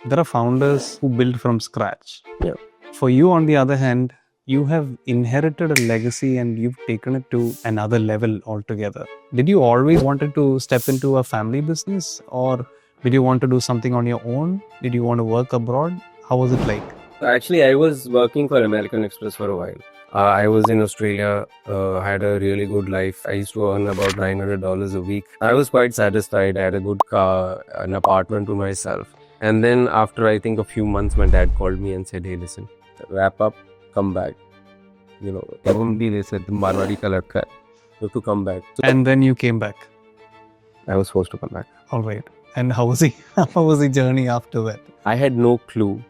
There are founders who build from scratch. Yeah. For you, on the other hand, you have inherited a legacy and you've taken it to another level altogether. Did you always wanted to step into a family business, or did you want to do something on your own? Did you want to work abroad? How was it like? Actually, I was working for American Express for a while. I was in Australia, had a really good life. I used to earn about $900 a week. I was quite satisfied. I had a good car, an apartment to myself. And then after I think a few months, my dad called me and said, "Hey, listen, wrap up, come back. Probably they said the Marwari ka ladka hai. You have to come back." So And then you came back. I was forced to come back. All right. And how was the journey after that? I had no clue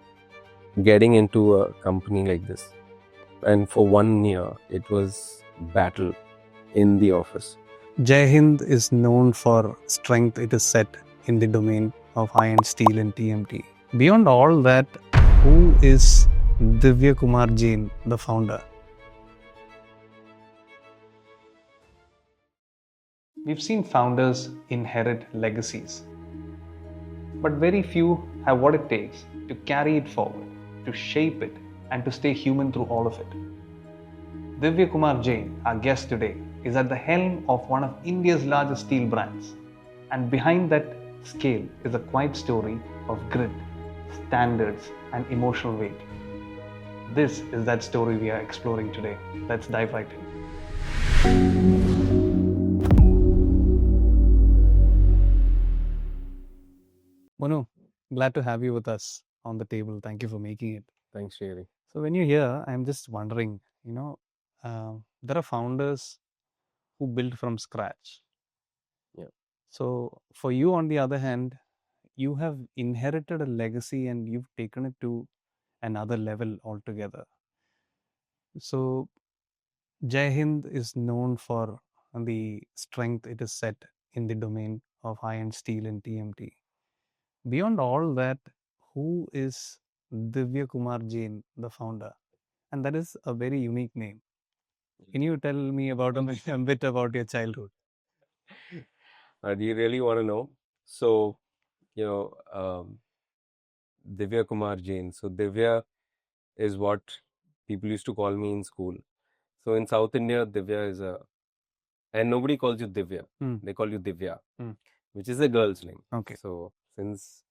getting into a company like this. And for 1 year, it was battle in the office. Jai Hind is known for strength it is set in the domain of iron, steel and TMT. Beyond all that, who is Divyakumar Jain, the founder? We've seen founders inherit legacies, but very few have what it takes to carry it forward, to shape it, and to stay human through all of it. Divyakumar Jain, our guest today, is at the helm of one of India's largest steel brands. And behind that scale is a quiet story of grit, standards, and emotional weight. This is that story we are exploring today. Let's dive right in. Manu, glad to have you with us on the table. Thank you for making it. Thanks, Sreehari. So when you're here, I'm just wondering, there are founders who build from scratch. Yeah. So for you, on the other hand, you have inherited a legacy and you've taken it to another level altogether. So Jai Hind is known for the strength it is set in the domain of iron, steel and TMT. Beyond all that, who is Divyakumar Jain, the founder? And that is a very unique name. Can you tell me about a bit about your childhood? Do you really want to know? So, Divyakumar Jain. So, Divya is what people used to call me in school. So, in South India, Divya is and nobody calls you Divya. They call you Divya, which is a girl's name. Okay. So, since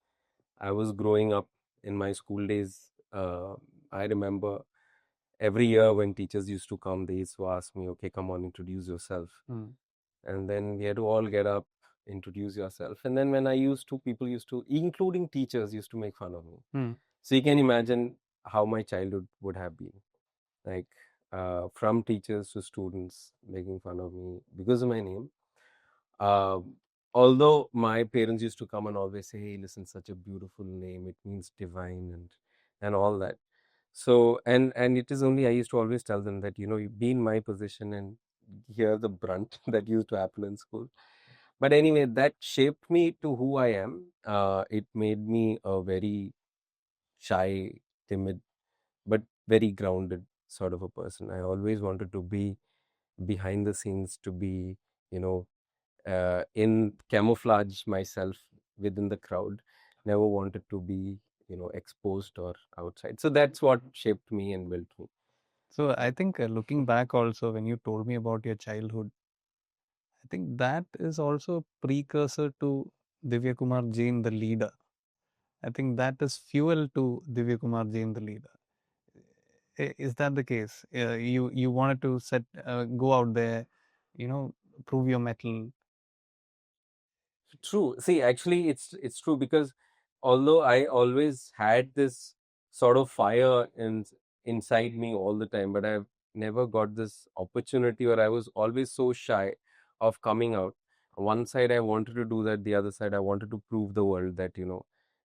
I was growing up in my school days, I remember every year when teachers used to come, they used to ask me, "Okay, come on, introduce yourself." And then we had to all get up, introduce yourself. And then when people used to, including teachers, used to make fun of me. So you can imagine how my childhood would have been. Like from teachers to students making fun of me because of my name. Although my parents used to come and always say, "Hey, listen, such a beautiful name. It means divine and all that." So and it is only I used to always tell them that you be in my position and hear the brunt that used to happen in school. But anyway, that shaped me to who I am. It made me a very shy, timid, but very grounded sort of a person. I always wanted to be behind the scenes, to be, in camouflage myself within the crowd. Never wanted to be, exposed or outside. So that's what shaped me and built me. So I think looking back also, when you told me about your childhood, I think that is also a precursor to Divyakumar Jain, the leader. I think that is fuel to Divyakumar Jain, the leader. Is that the case? You wanted to go out there, prove your mettle. True. See, actually, it's true because although I always had this sort of fire inside me all the time, but I've never got this opportunity, or I was always so shy of coming out. One side I wanted to do that, the other side I wanted to prove the world that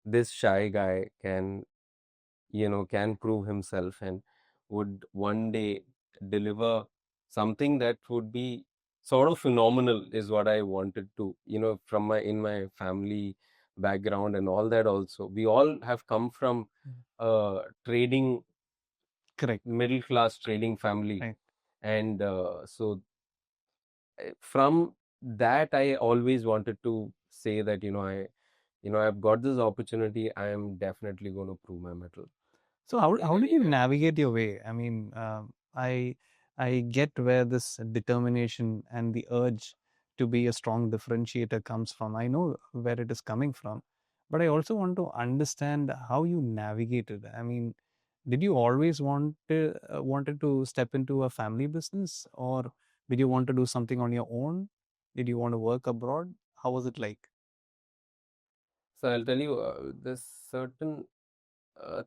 this shy guy can prove himself and would one day deliver something that would be sort of phenomenal, is what I wanted to, from my family background and all that. Also, we all have come from trading, Correct. middle class trading family. Right. And so from that I always wanted to say that I've got this opportunity. I am definitely going to prove my mettle. So how did you navigate your way? I mean, I I get where this determination and the urge to be a strong differentiator comes from. I know where it is coming from, but I also want to understand how you navigated. I mean, did you always wanted to step into a family business, or did you want to do something on your own? Did you want to work abroad? How was it like? So I'll tell you this certain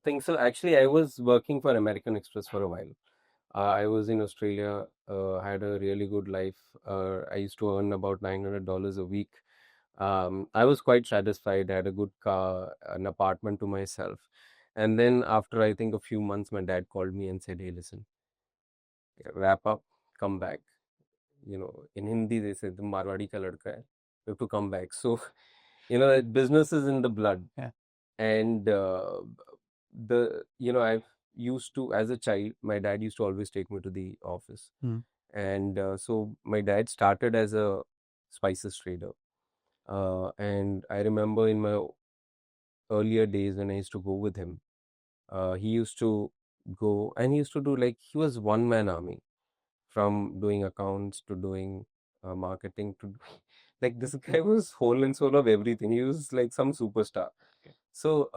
thing. So actually, I was working for American Express for a while. I was in Australia, had a really good life. I used to earn about $900 a week. I was quite satisfied. I had a good car, an apartment to myself. And then after I think a few months, my dad called me and said, "Hey, listen, wrap up, come back." In Hindi they say, "The Marwari ka ladka hai. You have to come back." So, business is in the blood. Yeah. And I've used to, as a child, my dad used to always take me to the office. Mm. And so my dad started as a spices trader. And I remember in my earlier days when I used to go with him, he used to go and he used to do, like, he was one man army, from doing accounts to doing marketing to like, this guy was whole and soul of everything. He was like some superstar. Okay. So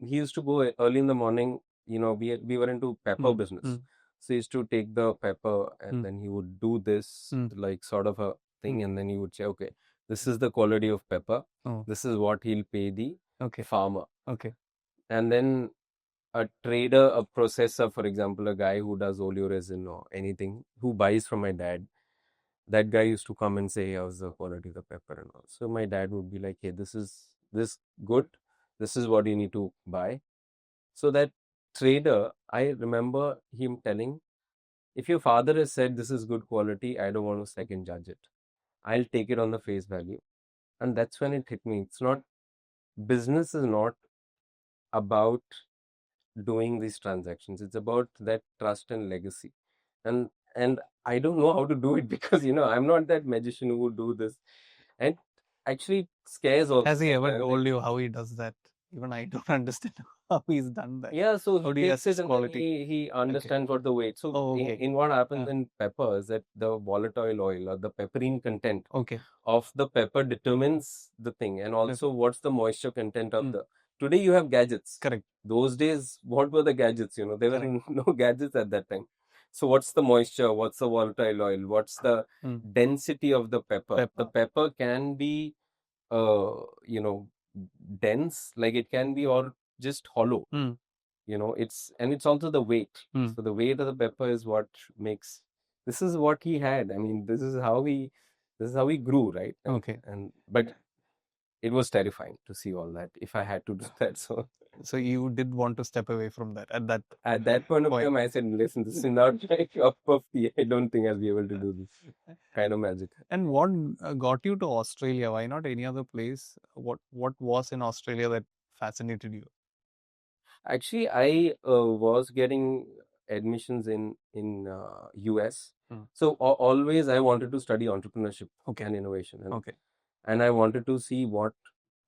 he used to go early in the morning. We were into pepper business. So he used to take the pepper and then he would do this like sort of a thing, and then he would say, okay, this is the quality of pepper. Oh. This is what he'll pay the Okay. farmer. Okay. And then a trader, a processor, for example, a guy who does oleoresin or anything, who buys from my dad, that guy used to come and say, how's the quality of the pepper and all. So my dad would be like, hey, this is this good. This is what you need to buy. So that trader, I remember him telling, if your father has said this is good quality, I don't want to second judge it. I'll take it on the face value. And that's when it hit me. Business is not about doing these transactions. It's about that trust and legacy. And I don't know how to do it because I'm not that magician who would do this. And actually it scares also. Has he ever Like, told you how he does that? Even I don't understand how he's done that. yeah, so How he do you takes it assess and then quality? he understands what the weight. So Oh, okay. in what happens Uh, in pepper is that the volatile oil or the pepperine content Okay. of the pepper determines the thing, and also what's the moisture content of Mm. the. Today you have gadgets. Correct. Those days, what were the gadgets? There were Correct. no gadgets at that time. So what's the moisture? What's the volatile oil? What's the density of the pepper? The pepper can be, dense, like it can be, or just hollow. It's also the weight. So the weight of the pepper is what makes. This is what he had. I mean, this is how he grew, right? Okay. But it was terrifying to see all that if I had to do that. So you did want to step away from that At that point of time, I said, listen, this is not my cup of tea. I don't think I'll be able to do this kind of magic. And what got you to Australia? Why not any other place? What was in Australia that fascinated you? Actually, I was getting admissions in US. So always I wanted to study entrepreneurship and innovation. And I wanted to see what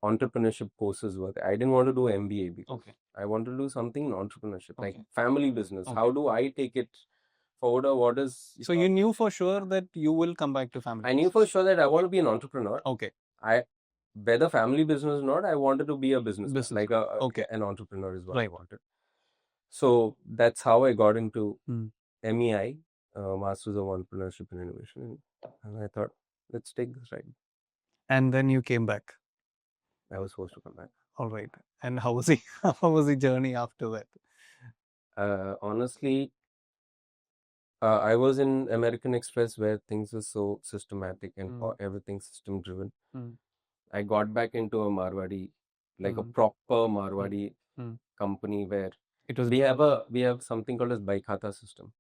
entrepreneurship courses were there. I didn't want to do MBA because I wanted to do something in entrepreneurship, like family business. How do I take it forward, or what is. So you knew for sure that you will come back to family. I knew for sure that I want to be an entrepreneur. Okay. Whether family business or not, I wanted to be a businessman, Business. like Okay. an entrepreneur is what I Right. wanted. So that's how I got into Mm. MEI, Masters of Entrepreneurship and Innovation. And I thought, let's take this ride. And then you came back. I was forced to come back. All right. And how was the journey after that? Honestly, I was in American Express where things were so systematic and everything system driven. I got back into a Marwari, like a proper Marwari company where we have something called as Baikhata system.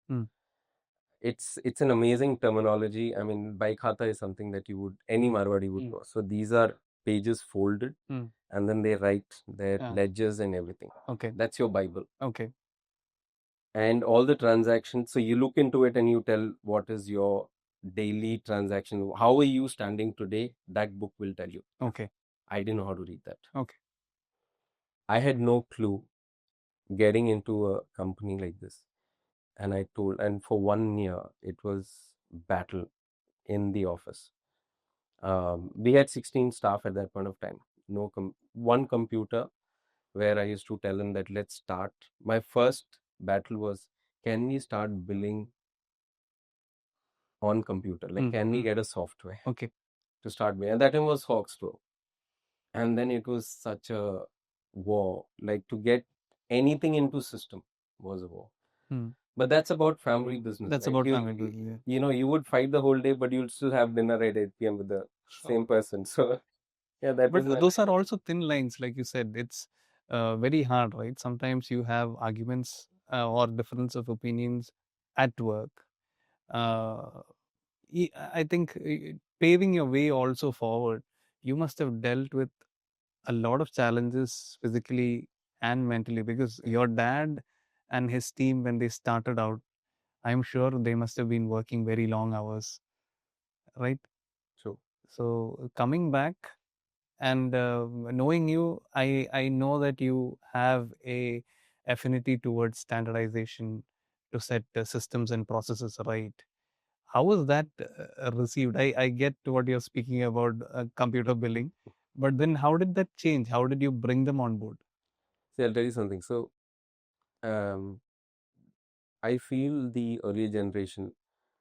It's an amazing terminology. I mean, Baikhata is something that any Marwari would know. So these are pages folded, and then they write their ledgers and everything. Okay. That's your Bible. Okay. And all the transactions. So you look into it and you tell what is your daily transaction. How are you standing today? That book will tell you. Okay. I didn't know how to read that. Okay. I had no clue getting into a company like this. And I told, and for 1 year, it was battle in the office. We had 16 staff at that point of time. No, one computer where I used to tell them that let's start. My first battle was, can we start billing on computer? Like, can we get a software Okay. to start with? And that time was Foxflow. And then it was such a war. Like to get anything into system was a war. But that's about family business. That's right? about You- family business. Yeah. You know, you would fight the whole day, but you'll still have dinner at 8 p.m. with the same person. So yeah, that was But my those are also thin lines, like you said. It's very hard, right? Sometimes you have arguments or difference of opinions at work. Uh, I think paving your way also forward, you must have dealt with a lot of challenges physically and mentally, because your dad and his team, when they started out, I'm sure they must have been working very long hours, right? true. So coming back and knowing you, I know that you have a affinity towards standardization to set systems and processes right. How was that received? I get what you're speaking about, computer billing, but then how did that change? How did you bring them on board? See, I'll tell you something. So um, I feel the earlier generation,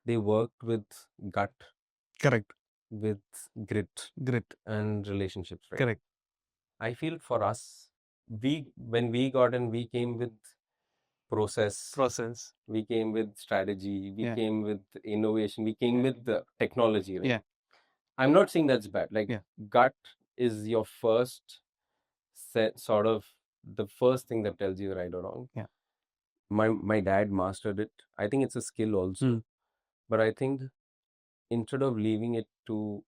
they worked with gut, Correct. with grit Grit. and relationships, right? Correct. I feel for us, when we got in, we came with process, Process. we came with strategy, we Yeah. came with innovation, we came with the technology, right? Yeah. I'm not saying that's bad. Like Yeah. gut is your first sort of the first thing that tells you right or wrong. Yeah. My dad mastered it. I think it's a skill also, but I think instead of leaving it to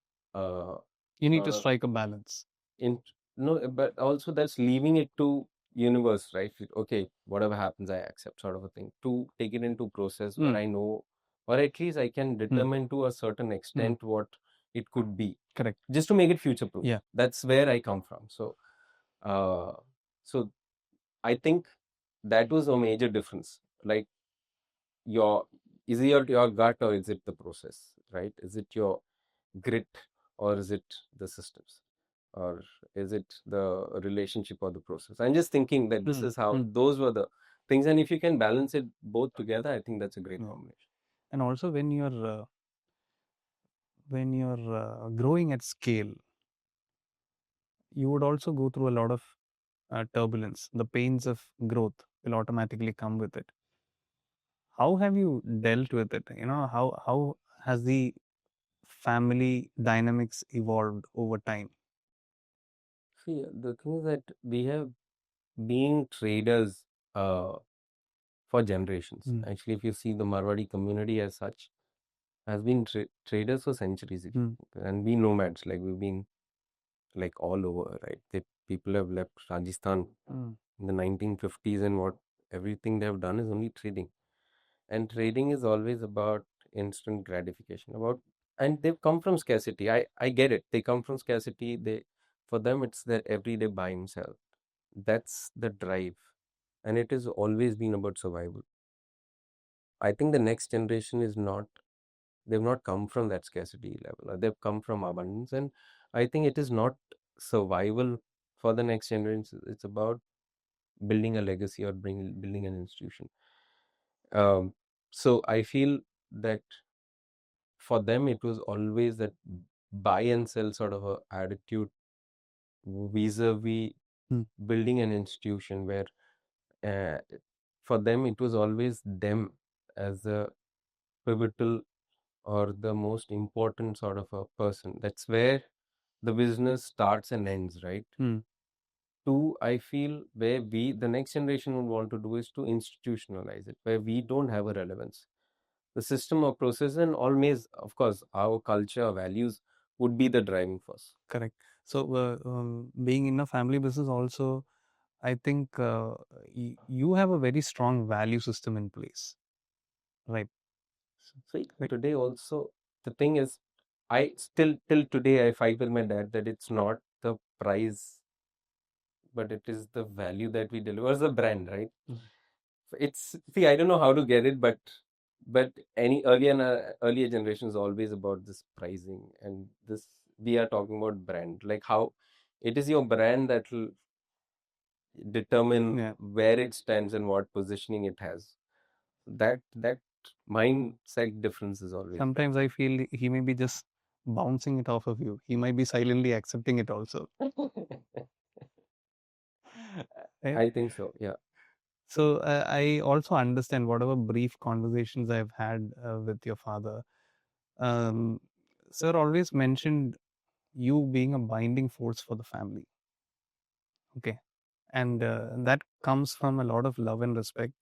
You need sort to of strike a balance. in no, but also that's leaving it to universe, right? Okay, whatever happens, I accept, sort of a thing. To take it into process where I know, or at least I can determine to a certain extent what it could be. Correct. Just to make it future proof. Yeah. That's where I come from. So, uh, so I think that was a major difference. Like your, is it your gut or is it the process, right? Is it your grit or is it the systems? Or is it the relationship or the process? I'm just thinking that this is how those were the things, and if you can balance it both together, I think that's a great combination. And also when you're growing at scale, you would also go through a lot of turbulence. The pains of growth will automatically come with it. How have you dealt with it? How has the family dynamics evolved over time? See, the thing is that we have been traders for generations. Actually, if you see the Marwari community as such, has been traders for centuries, and we nomads. Like we've been like all over, right? People have left Rajasthan in the 1950s, and what everything they have done is only trading. And trading is always about instant gratification. And they've come from scarcity. I get it. They come from scarcity. For them it's their everyday buy and sell. That's the drive, and it has always been about survival. I think the next generation is not. They've not come from that scarcity level. They've come from abundance, and I think it is not survival for the next generation. It's about building a legacy or building an institution. Um, so I feel that for them it was always that buy and sell sort of a attitude vis-a-vis building an institution where uh, for them it was always them as the pivotal or the most important sort of a person. That's where the business starts and ends, right? Two, I feel where the next generation would want to do is to institutionalize it, where we don't have a relevance. The system or process, and always, of course, our culture, values would be the driving force. Correct. So, being in a family business also, I think you have a very strong value system in place, right? So today also, the thing is, I still till today I fight with my dad that it's not the price, but it is the value that we deliver as a brand, right? It's, see, I don't know how to get it, but any earlier generation is always about this pricing, and this, we are talking about brand, like how it is your brand that will determine Yeah. where it stands and what positioning it has. That mindset difference is always Sometimes I feel he may be just bouncing it off of you. He might be silently accepting it also. Eh, I think so, yeah. So I also understand whatever brief conversations I've had with your father. Um, sir always mentioned you being a binding force for the family. Okay. And that comes from a lot of love and respect.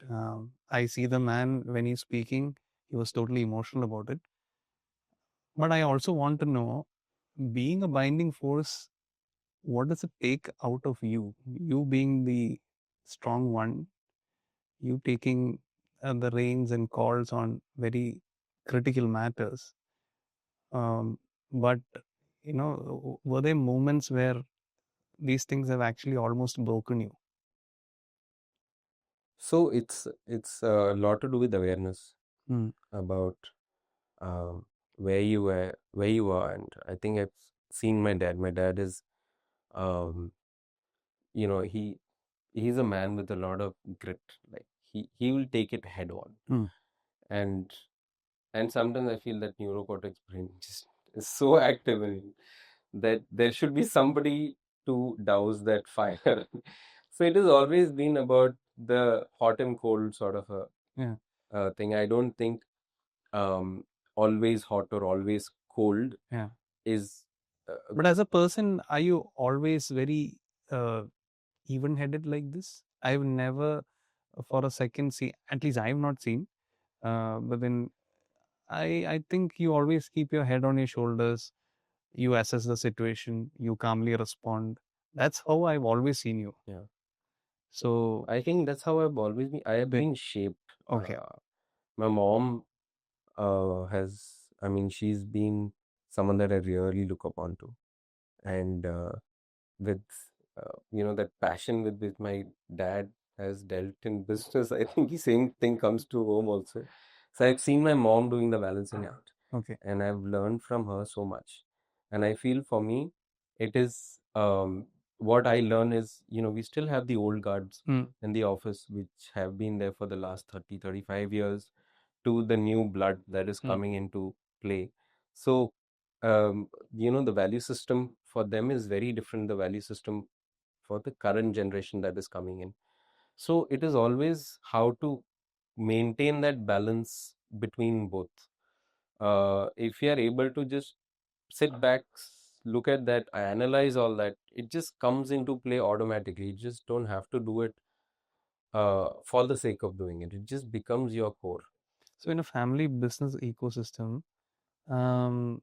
I see the man when he's speaking, he was totally emotional about it. But I also want to know, being a binding force, what does it take out of you? You being the strong one, you taking the reins and calls on very critical matters. But, were there moments where these things have actually almost broken you? So it's a lot to do with awareness Hmm. about um, where you are, and I think I've seen my dad. My dad is, um, you know, he's a man with a lot of grit. Like he will take it head on, Hmm. and sometimes I feel that neurocortex brain just is so active in him that there should be somebody to douse that fire. So it has always been about the hot and cold sort of a Yeah. thing. I don't think um, always hot or always cold Yeah. is But as a person, are you always very uh, even headed like this? I've never for a second see, at least I've not seen. But then I think you always keep your head on your shoulders. You assess the situation. You calmly respond. That's how I've always seen you. yeah. So I think that's how I've always been. I have bit been shaped. okay. My mom has, I mean, she's been someone that I really look upon to, and with that passion with which my dad has dealt in business, I think the same thing comes to home also. So I've seen my mom doing the balancing act, Okay. and I've learned from her so much. And I feel for me, it is what I learn is, we still have the old guards Hmm. in the office, which have been there for the last 30-35 years, to the new blood that is Hmm. coming into play. So, the value system for them is very different, the value system for the current generation that is coming in. So, it is always how to maintain that balance between both. If you are able to just sit back, look at that, analyze all that, it just comes into play automatically. You just don't have to do it for the sake of doing it. It just becomes your core. So in a family business ecosystem, um,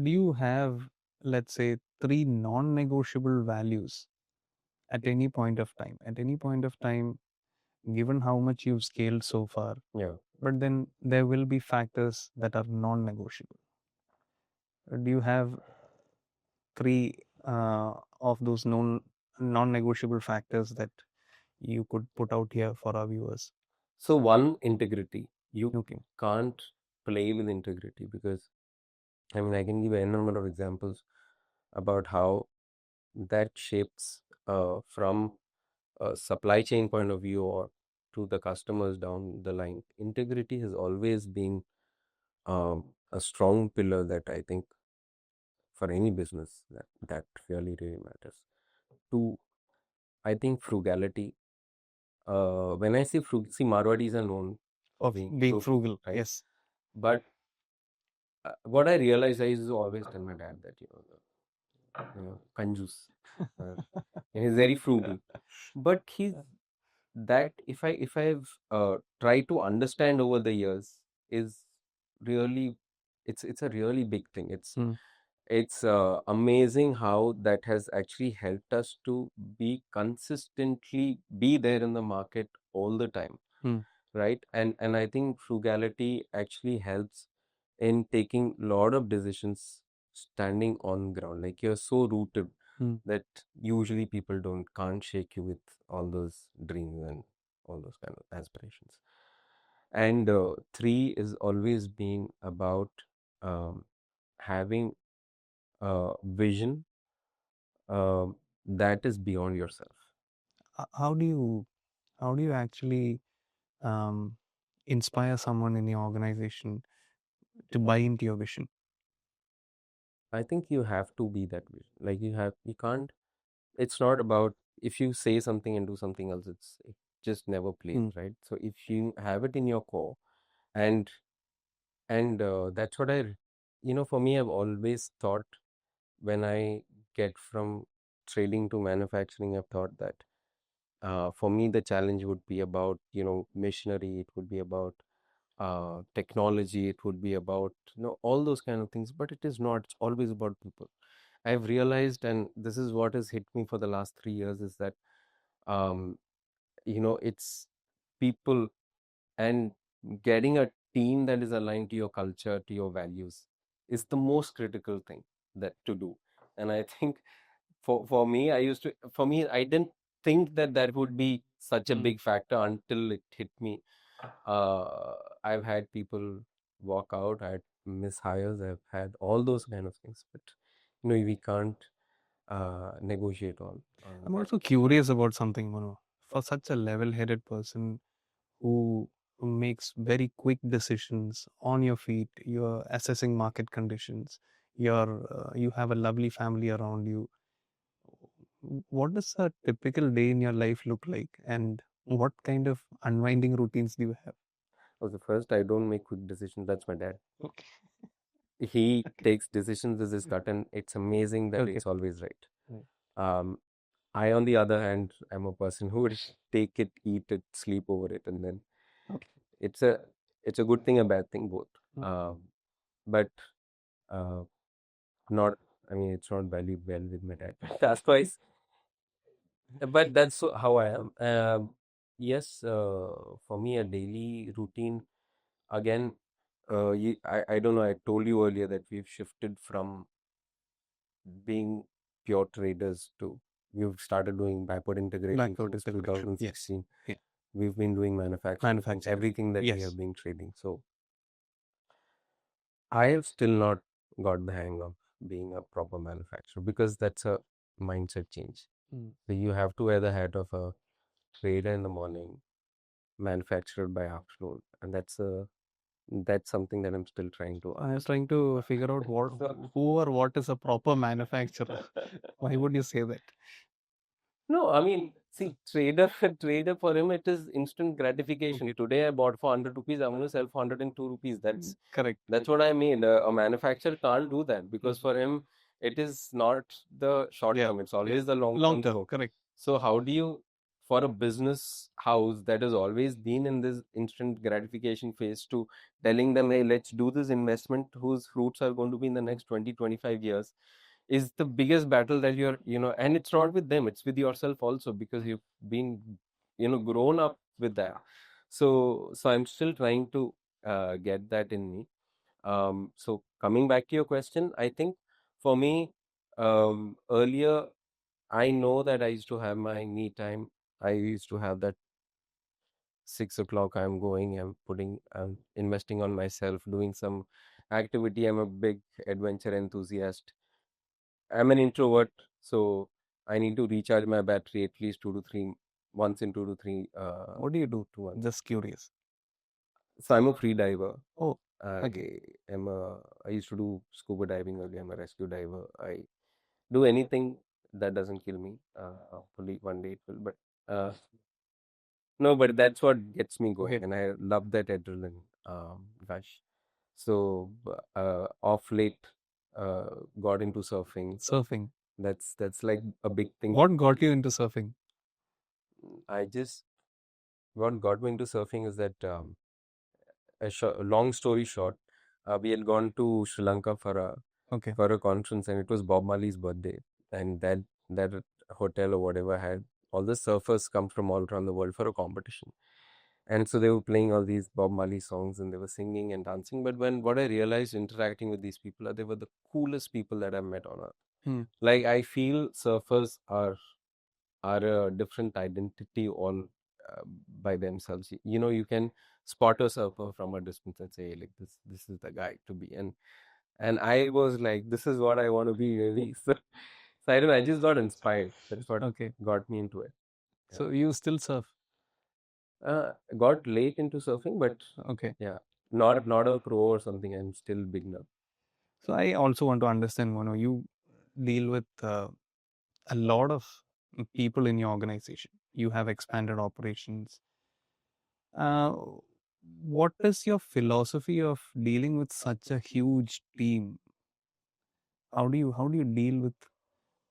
do you have, let's say, three non-negotiable values at any point of time? At any point of time, given how much you've scaled so far, Yeah. but then there will be factors that are non-negotiable. Do you have three of those non-negotiable factors that you could put out here for our viewers? So one, integrity. You Okay. can't play with integrity, because I mean, I can give a number of examples about how that shapes from a supply chain point of view or to the customers down the line. Integrity has always been a strong pillar that I think for any business that really matters. Two, I think frugality. When I say see, Marwadis are known for Of being being frugal, right? yes. But what I realized, I used to always tell my dad that, kanjus. Uh, he's very frugal. But he's that, if I've tried to understand over the years, is really, it's a really big thing. Hmm. It's amazing how that has actually helped us to consistently be there in the market all the time, Hmm. right? And I think frugality actually helps in taking a lot of decisions standing on ground, like you're so rooted. Mm. that usually people can't shake you with all those dreams and all those kind of aspirations. And three is always being about um, having a vision that is beyond yourself. How do you actually inspire someone in your organization to buy into your vision? I think you have to be that vision. Like you can't. It's not about if you say something and do something else. It just never plays, Mm. right? So if you have it in your core, and that's what for me, I've always thought when I get from trading to manufacturing, I've thought that for me the challenge would be about machinery. It would be about technology. It would be about all those kind of things. But it is not. It's always about people. I've realized, and this is what has hit me for the last 3 years, is that um, it's people and getting a team that is aligned to your culture, to your values, is the most critical thing that to do. And I think for me, I didn't think that that would be such a Mm. big factor until it hit me. uh, I've had people walk out, I had mishires, I've had all those kind of things, but we can't negotiate on I'm that. also curious about something, Mano. For such a level-headed person who makes very quick decisions on your feet, you're assessing market conditions, you have a lovely family around you. What does a typical day in your life look like, and what kind of unwinding routines do you have? Oh, the first, I don't make quick decisions. That's my dad. Okay. He Okay. takes decisions with his gut, and it's amazing that Okay. it's always right. Right. Um, I, on the other hand, am a person who would take it, eat it, sleep over it, and then Okay. it's a it's a good thing, a bad thing, both. Mm. But uh, not. I mean, it's not valued well with my dad. That's twice. But that's how I am. Yes, for me, a daily routine again. I don't know. I told you earlier that we've shifted from being pure traders to we've started doing backward integration Backward since integration. Yes. 2016. Yeah. We've been doing manufacturing since Manufacturing. everything that we Yes. have been trading. So I have still not got the hang of being a proper manufacturer because that's a mindset change. Mm. So you have to wear the hat of a trader in the morning, manufacturer by afternoon, and that's something that I'm still trying to I was trying to figure out who or what is a proper manufacturer. Why would you say that? No, I mean, see, trader for him, it is instant gratification. Okay. Today I bought for 100 rupees, I'm going to sell for 102 rupees. Correct. That's what I mean. A manufacturer can't do that because for him, it is not the short Yeah. term, it's always the long Long term term. scope. Correct. So, how do you, for a business house that has always been in this instant gratification phase, to telling them, hey, let's do this investment whose fruits are going to be in the next 20, 25 years, is the biggest battle that and it's not with them, it's with yourself also because you've been, grown up with that. So I'm still trying to get that in me. So coming back to your question, I think for me, earlier, I know that I used to have my me time. I used to have that 6 o'clock. I'm investing on myself, doing some activity. I'm a big adventure enthusiast. I'm an introvert, so I need to recharge my battery at least once in 2 to 3 What do you do? to once. Just curious. So I'm a free diver. Oh, I okay. I used to do scuba diving earlier. I'm a rescue diver. I do anything that doesn't kill me. Hopefully one day it will, but uh, no, but that's what gets me going, Okay. and I love that adrenaline rush. So off late, uh, got into surfing. Surfing. That's like a big thing. What got you into surfing? I just what got me into surfing is that a long story short, we had gone to Sri Lanka Okay. for a conference, and it was Bob Marley's birthday, and that hotel or whatever had all the surfers come from all around the world for a competition, and so they were playing all these Bob Marley songs and they were singing and dancing. But what I realized interacting with these people, they were the coolest people that I've met on earth. Hmm. Like I feel surfers are a different identity all by themselves. You know, you can spot a surfer from a distance and say like this is the guy to be. And I was like, this is what I want to be really. So I don't know, I just got inspired. That's what Okay. got me into it. So you still surf? Got late into surfing, but Okay. yeah, not a pro or something. I'm still beginner. So I also want to understand, you deal with a lot of people in your organization. You have expanded operations. Uh, what is your philosophy of dealing with such a huge team? How do you deal with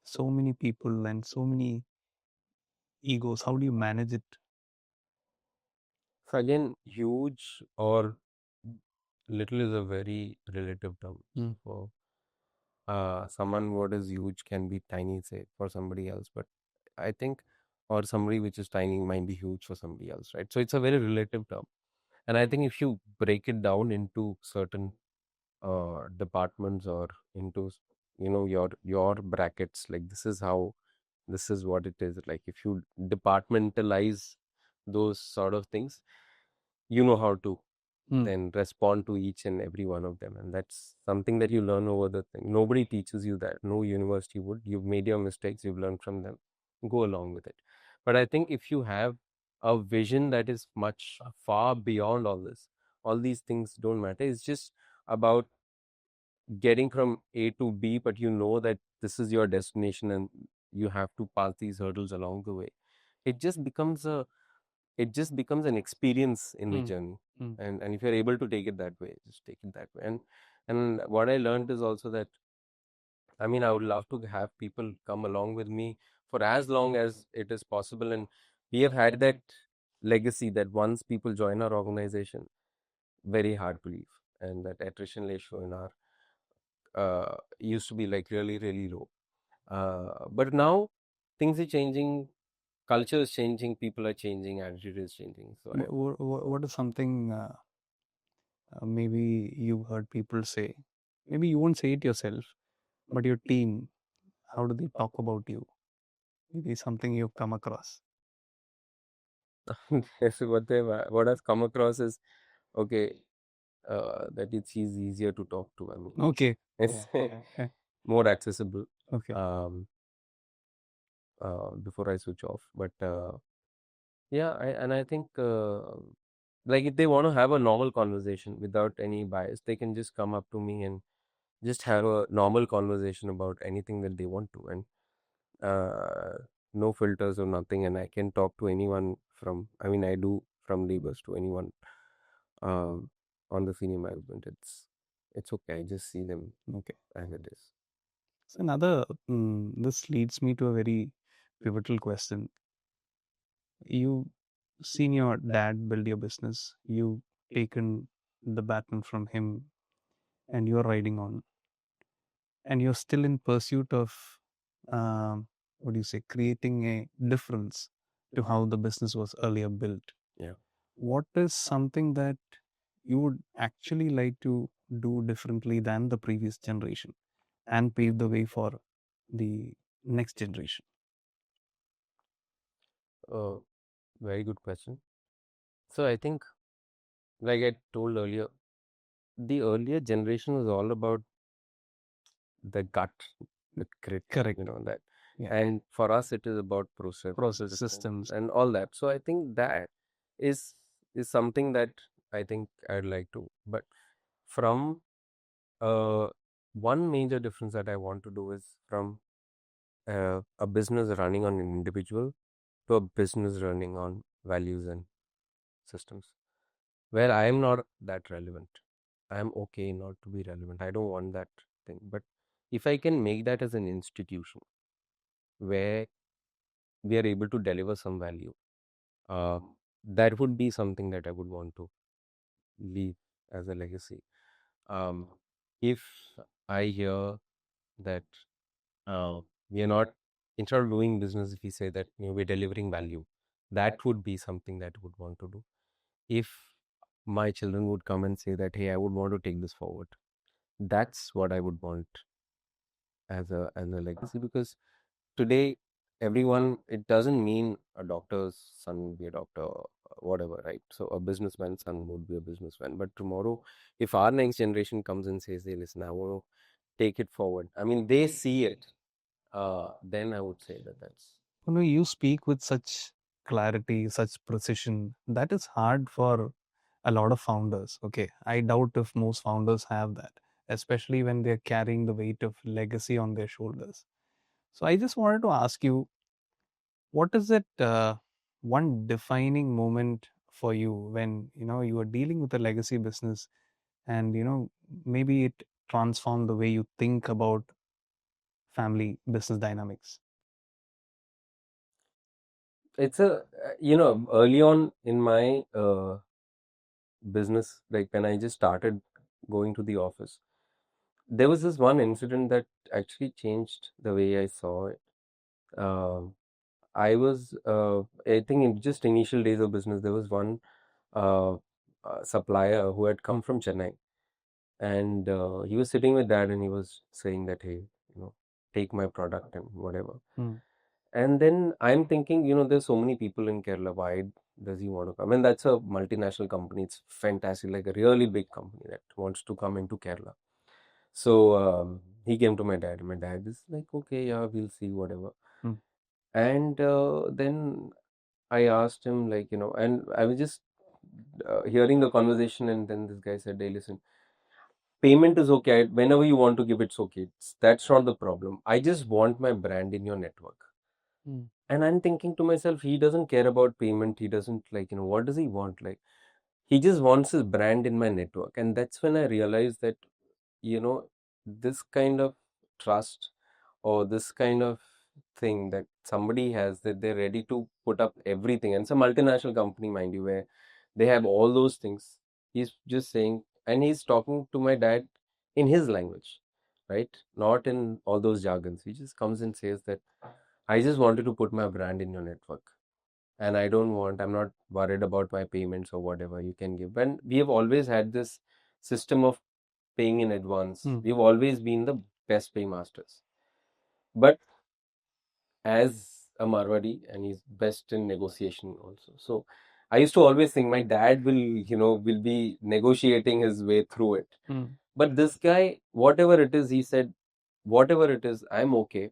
so many people and so many egos? How do you manage it? So again, huge or little is a very relative term. Mm. For someone, what is huge can be tiny, say, for somebody else. But I think, or somebody which is tiny might be huge for somebody else, right? So it's a very relative term. And I think if you break it down into certain departments or into, your brackets, like this is what it is. Like if you departmentalize those sort of things, you know how to Mm. then respond to each and every one of them, and that's something that you learn over the thing. Nobody teaches you that, no university would. You've made your mistakes, you've learned from them, go along with it. But I think if you have a vision that is much far beyond all this, all these things don't matter. It's just about getting from A to B, but you know that this is your destination and you have to pass these hurdles along the way. It just becomes an experience in the Mm. journey. Mm. And if you're able to take it that way, just take it that way. And what I learned is also that, I mean, I would love to have people come along with me for as long as it is possible. And we have had that legacy that once people join our organization, very hard to leave. And that attrition ratio in our used to be like really really low. But now things are changing, culture is changing, people are changing, attitude is changing. So What is something maybe you heard people say? Maybe you won't say it yourself, but your team, how do they talk about you? Maybe something you've come across. yes, what I've come across is, okay, that he's easier to talk to. I mean, Okay. it's Yeah. more accessible. Okay. Um, before I switch off, but yeah, I think like if they want to have a normal conversation without any bias, they can just come up to me and just have a normal conversation about anything that they want to, and uh, no filters or nothing. And I can talk to anyone from, I mean, I do from labors to anyone um, on the senior management. It's okay. I just see them Okay. as it is. So this leads me to a very pivotal question. You seen your dad build your business. You taken the baton from him, and you're riding on, and you're still in pursuit of what do you say, creating a difference to how the business was earlier built. Yeah. What is something that you would actually like to do differently than the previous generation and pave the way for the next generation? Uh, Very good question. So I think, like I told earlier, the earlier generation was all about the gut, the grit, Correct. that. Yeah. And for us, it is about Process systems systems. and all that. So I think that is is something that I think I'd like to. But from uh, one major difference that I want to do is from a business running on an individual to a business running on values and systems, where I am not that relevant. I am okay not to be relevant. I don't want that thing. But if I can make that as an institution where we are able to deliver some value, uh, that would be something that I would want to leave as a legacy. Um, if I hear that we are not, instead of doing business, if we say that we're delivering value, that would be something that I would want to do. If my children would come and say that, hey, I would want to take this forward, that's what I would want as a legacy, because today everyone, it doesn't mean a doctor's son will be a doctor, whatever, right? So a businessman's son would be a businessman, but tomorrow if our next generation comes and says, hey, listen, I want to take it forward, I mean, they see it, then I would say that that's You speak with such clarity, such precision. That is hard for a lot of founders. Okay. I doubt if most founders have that, especially when they're carrying the weight of legacy on their shoulders. So I just wanted to ask you, what is it, one defining moment for you when, you are dealing with a legacy business and, maybe it transformed the way you think about family business dynamics? it's a early on in my business, like when I just started going to the office, there was this one incident that actually changed the way I saw it. I was, I think, in just initial days of business, there was one uh, supplier who had come from Chennai, and he was sitting with dad, and he was saying that, hey, take my product and whatever. Hmm. And then I'm thinking, there's so many people in Kerala. Why does he want to come? I mean, that's a multinational company. It's fantastic, like a really big company that wants to come into Kerala. So he came to my dad, and my dad is like, okay, yeah, we'll see, whatever. Hmm. And then I asked him, like, and I was just hearing the conversation, and then this guy said, hey, listen, payment is okay. Whenever you want to give, it's okay. That's not the problem. I just want my brand in your network. Hmm. And I'm thinking to myself, he doesn't care about payment. He doesn't, like, what does he want? Like, he just wants his brand in my network. And that's when I realized that, you know, this kind of trust, or this kind of thing that somebody has, that they're ready to put up everything. And it's a multinational company, mind you, where they have all those things. He's just saying, and he's talking to my dad in his language, right? Not in all those jargons. He just comes and says that, I just wanted to put my brand in your network. And I'm not worried about my payments or whatever you can give. And we have always had this system of paying in advance. Hmm. We've always been the best pay masters. But as a Marwari, and he's best in negotiation also. So I used to always think my dad will be negotiating his way through it. Hmm. But this guy, whatever it is, he said, whatever it is, I'm okay.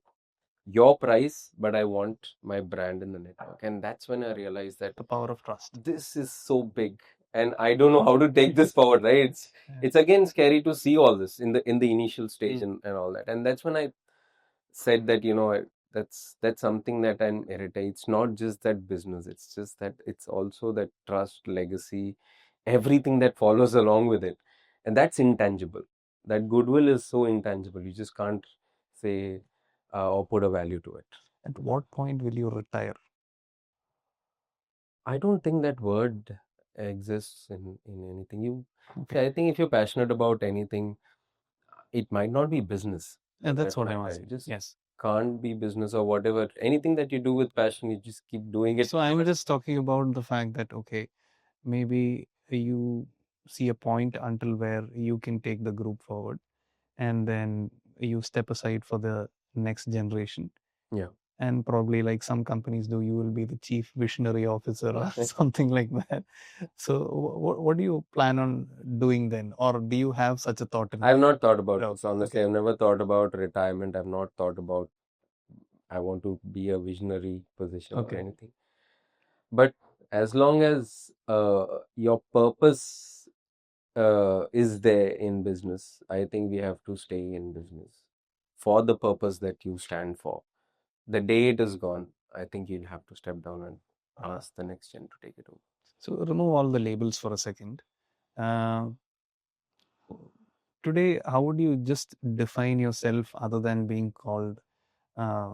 Your price, but I want my brand in the network. And that's when I realized that The power of trust. this is so big, and I don't know how to take this forward, right? Yeah. It's again scary to see all this in the initial stage, Hmm. and all that. And that's when I said that, that's something that I'm irritated. It's not just that business, it's just that it's also that trust, legacy, everything that follows along with it. And that's intangible. That goodwill is so intangible, you just can't say or put a value to it. At what point will you retire? I don't think that word exists in anything. Okay. I think if you're passionate about anything, it might not be business for And that's that what I'm matter. It asking. just Yes. can't be business or whatever. Anything that you do with passion, you just keep doing it. So I'm just talking about the fact that, okay, maybe you see a point until where you can take the group forward and then you step aside for the next generation. Yeah. And probably like some companies do, you will be the chief visionary officer or something like that. So what do you plan on doing then, or do you have such a thought in? I've not thought about Oh, this. Honestly, okay. I've never thought about retirement. I've not thought about I want to be a visionary position or Okay. anything. But as long as your purpose is there in business, I think we have to stay in business for the purpose that you stand for. The day it is gone, I think you'll have to step down and ask the next gen to take it over. So remove all the labels for a second. uh, Today, how would you just define yourself other than being called, uh,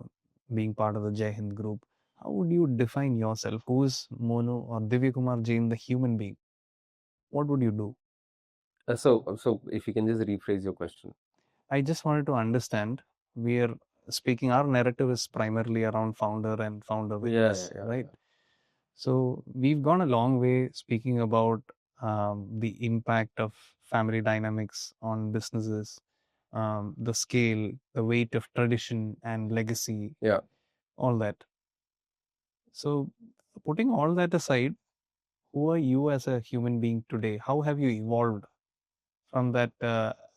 being part of the Jai Hind group? How would you define yourself? Who is Mono or Divyakumar Jain, the human being? What would you do? So if you can just rephrase your question. I just wanted to understand. We are speaking, our narrative is primarily around founder and founder witness, right? Yeah. So we've gone a long way speaking about the impact of family dynamics on businesses, the scale, the weight of tradition and legacy, Yeah. all that. So, putting all that aside, who are you as a human being today? How have you evolved from that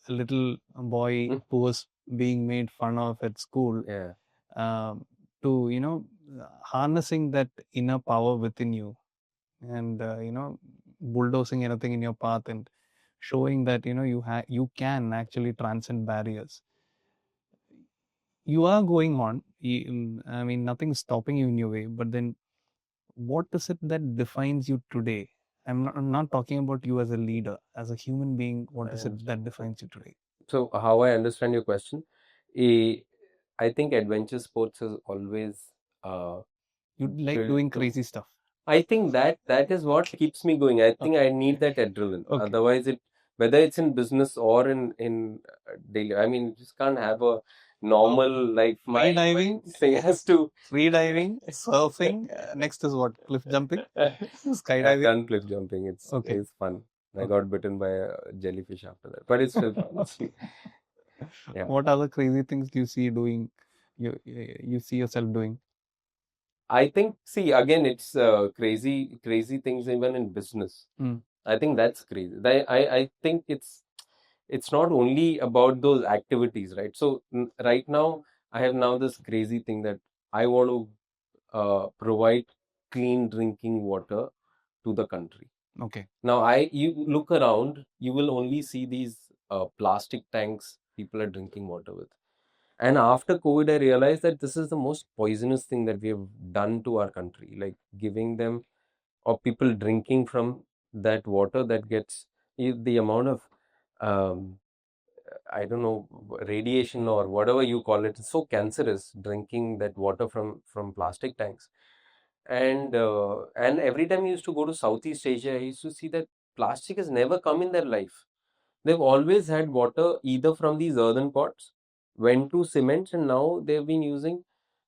little boy Mm. who was being made fun of at school Yeah. um, to, harnessing that inner power within you and, bulldozing anything in your path and showing that, you can actually transcend barriers. You are going on. I mean, nothing's stopping you in your way, but then what is it that defines you today? I'm not talking about you as a leader, as a human being. What I is it that understand. defines you today? So how I understand your question, eh, I think adventure sports is always uh, You like built doing to. crazy stuff. I think that is what keeps me going. I think Okay. I need that adrenaline. Okay. Otherwise, whether it's in business or in daily. I mean, you just can't have a normal life. Free My diving, thing has to. free diving, surfing. Next is what? Cliff jumping, I've skydiving. done cliff jumping. Okay. It's fun. I Okay. got bitten by a jellyfish after that, but it's still fun. Yeah. What other crazy things do you see doing? You see yourself doing? I think, see, again, it's crazy things even in business. Mm. I think that's crazy. I think it's not only about those activities, right? So right now, I have now this crazy thing that I want to provide clean drinking water to the country. Okay. Now, you look around, you will only see these plastic tanks people are drinking water with. And after COVID, I realized that this is the most poisonous thing that we have done to our country, like giving them or people drinking from that water that gets the amount of um, I don't know, radiation or whatever you call it. It's so cancerous drinking that water from plastic tanks. And every time I used to go to Southeast Asia, I used to see that plastic has never come in their life. They've always had water either from these earthen pots, went to cement, and now they've been using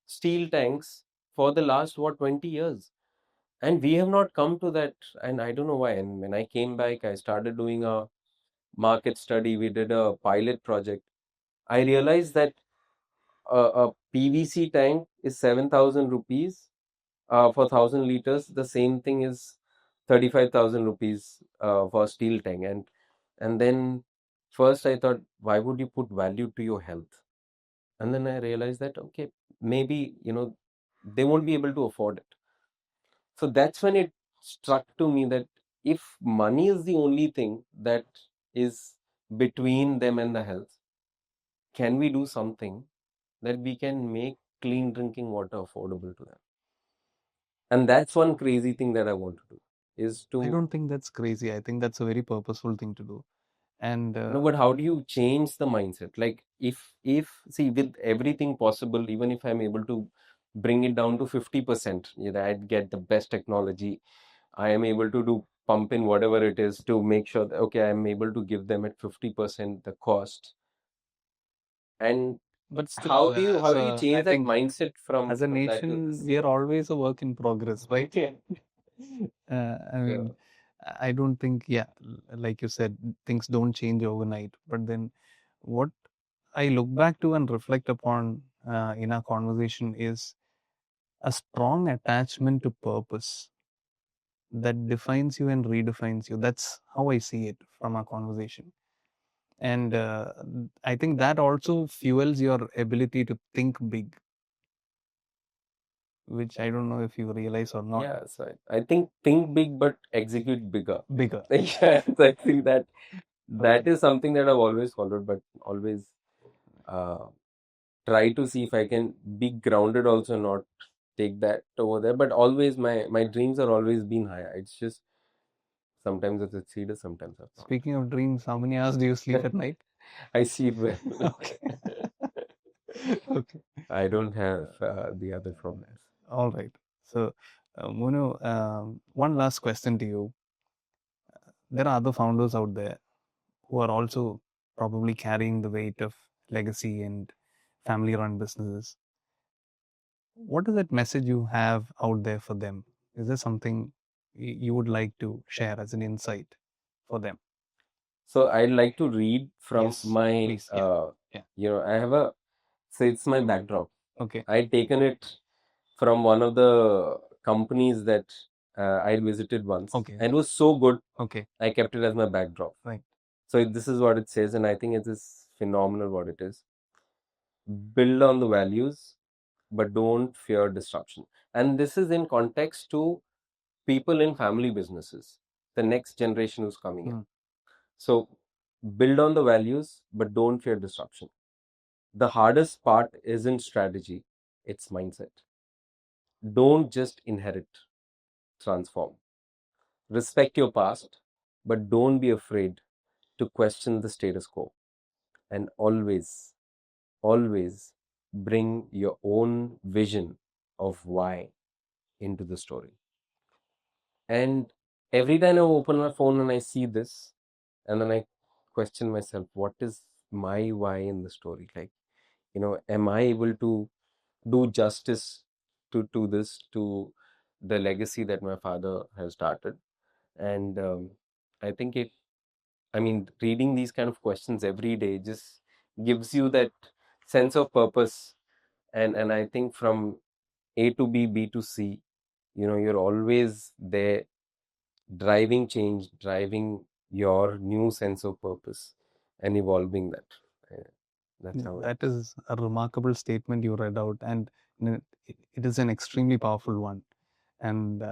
steel tanks for the last 20 years. And we have not come to that, and I don't know why. And when I came back, I started doing a market study. We did a pilot project. I realized that a PVC tank is 7,000 rupees for 1,000 liters. The same thing is 35,000 rupees for steel tank. And then first I thought, why would you put value to your health? And then I realized that, okay, maybe, they won't be able to afford it. So that's when it struck to me that if money is the only thing that is between them and the health, can we do something that we can make clean drinking water affordable to them? And that's one crazy thing that I want to do is I to. don't think that's crazy. I think that's a very purposeful thing to do. And No, but how do you change the mindset? Like if see with everything possible, even if I'm able to bring it down to 50%, I'd get the best technology. I am able to do pump in whatever it is to make sure that okay, I'm able to give them at 50% the cost. And but how still, do you as I change that think mindset as a from that to nation, this? we are always a work in progress, right? Yeah. I Yeah. mean, I don't think, yeah, like you said, things don't change overnight. But then, what I look back to and reflect upon in our conversation is a strong attachment to purpose that defines you and redefines you. That's how I see it from our conversation. And I think that also fuels your ability to think big, which I don't know if you realize or not. Yeah, so I think big but execute bigger. Bigger. Yeah, so I think that Okay. is something that I've always followed, but always uh, try to see if I can be grounded also, not take that over there. But always my dreams are always been higher. It's just sometimes I've succeeded, sometimes I've not. Speaking of dreams, how many hours do you sleep at night? I see it well. Okay. Okay. I don't have the other problems. All right. So, Monu, one last question to you. There are other founders out there who are also probably carrying the weight of legacy and family run businesses. What is that message you have out there for them? Is there something you would like to share as an insight for them? So I'd like to read from Yes, my, please. Yeah. Yeah. I have a, so it's my backdrop. Okay. I'd taken it from one of the companies that I visited once. Okay. And it was so good, Okay. I kept it as my backdrop. Right. So this is what it says, and I think it is phenomenal what it is. Build on the values, but don't fear disruption. And this is in context to people in family businesses, the next generation who's coming in. So build on the values, but don't fear disruption. The hardest part isn't strategy, it's mindset. Don't just inherit, transform. Respect your past, but don't be afraid to question the status quo. And always bring your own vision of why into the story. And every time I open my phone and I see this, and then I question myself, what is my why in the story? Like, am I able to do justice to this, to the legacy that my father has started? And I think reading these kind of questions every day just gives you that sense of purpose. And I think from A to B, B to C, you're always there driving change, driving your new sense of purpose and evolving that. That's how That is a remarkable statement you read out, and it is an extremely powerful one. And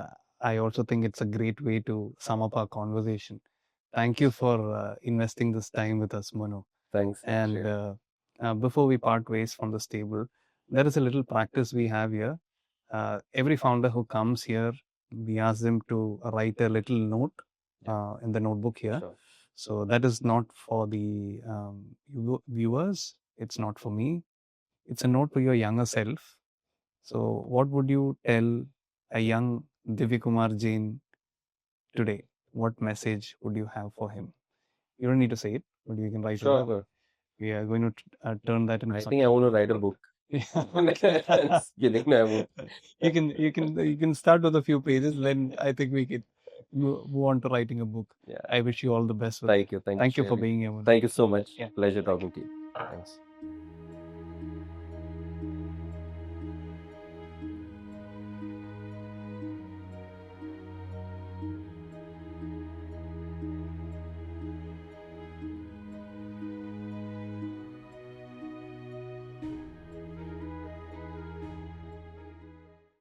I also think it's a great way to sum up our conversation. Thank you for investing this time with us, Manu. Thanks. And before we part ways from this table, there is a little practice we have here. Every founder who comes here, we ask them to write a little note in the notebook here. Sure. So that is not for the viewers. It's not for me. It's a note to your younger self. So what would you tell a young Divyakumar Jain today? What message would you have for him? You don't need to say it, but you can write it down. Sure. We are going to turn that into I something. think I want to write a book. Just kidding. No, I won't. You can start with a few pages, then I think we could move on to writing a book. Yeah. I wish you all the best with Thank it. you. Thank you for Sreehari. being here. Manu. Thank you so much. Yeah. Pleasure talking to you. Thanks.